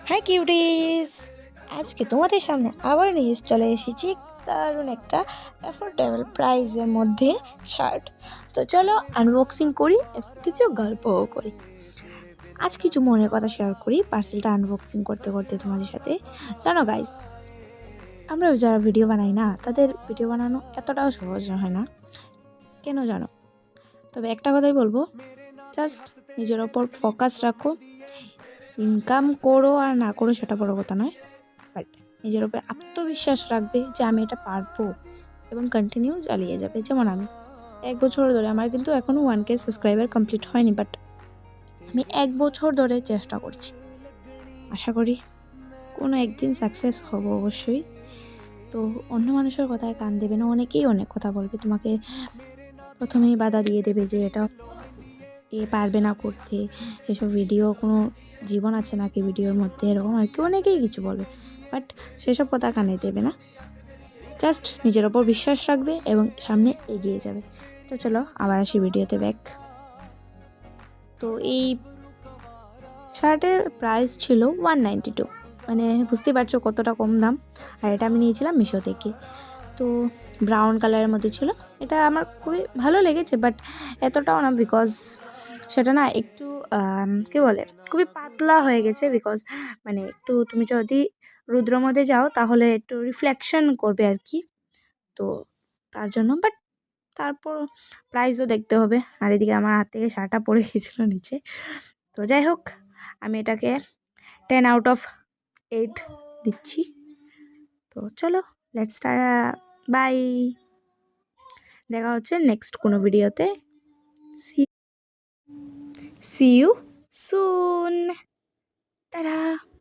High cuties, আজকে তোমাদের সামনে আবার নিয়ে চলে এসেছি দারুণ একটা অ্যাফোর্ডেবল প্রাইসের মধ্যে শার্ট। তো চলো আনবক্সিং করি এবং কিছু গল্পও করি। আজ কিছু মনের কথা শেয়ার করি পার্সেলটা আনবক্সিং করতে করতে তোমাদের সাথে। জানো গাইস, আমরা যারা ভিডিও বানাই না, তাদের ভিডিও বানানো এতটাও সহজ হয় না, কেন জানো? তবে একটা কথাই বলবো, জাস্ট নিজের ওপর ফোকাস রাখো। ইনকাম করো আর না করো সেটা বড় কথা নয়, বাট নিজের উপরে আত্মবিশ্বাস রাখবে যে আমি এটা পারবো এবং কন্টিনিউ চালিয়ে যাবে। যেমন আমি 1 বছর ধরে, আমার কিন্তু এখনও 1K সাবস্ক্রাইবার কমপ্লিট হয়নি, বাট আমি 1 বছর ধরে চেষ্টা করছি। আশা করি কোনো একদিন সাকসেস হব অবশ্যই। তো অন্য মানুষের কথায় কান দেবে না, অনেকেই অনেক কথা বলবে, তোমাকে প্রথমেই বাধা দিয়ে দেবে যে এটা পারবে না করতে, এসব ভিডিও কোনো জীবন আছে নাকি ভিডিওর মধ্যে, এরকম আর কি অনেকেই কিছু বলবে, বাট সেসব কথা কানে দেবে না। জাস্ট নিজের ওপর বিশ্বাস রাখবে এবং সামনে এগিয়ে যাবে। তো চলো আবার আসি ভিডিওতে ব্যাক। তো এই শার্টের প্রাইস ছিল 192, মানে বুঝতেই পারছো কতটা কম দাম। আর এটা আমি নিয়েছিলাম মিশো থেকে। তো ব্রাউন কালারের মধ্যে ছিল, এটা আমার খুবই ভালো লেগেছে, বাট এতটাও না, বিকজ সেটা না একটু কী বলে, খুবই পাতলা হয়ে গেছে। বিকজ মানে একটু তুমি যদি রুদ্র মধ্যে যাও তাহলে একটু রিফ্লেকশন করবে আর কি, তো তার জন্য। বাট তারপর প্রাইসও দেখতে হবে, আর এদিকে আমার হাত থেকে শার্টটা পড়ে গিয়েছিলো নিচে। তো যাই হোক, আমি এটাকে 10/8 দিচ্ছি। তো চলো লেটস স্টার্ট, বাই। দেখা হচ্ছে নেক্সট কোনো ভিডিওতে। See you soon, tata.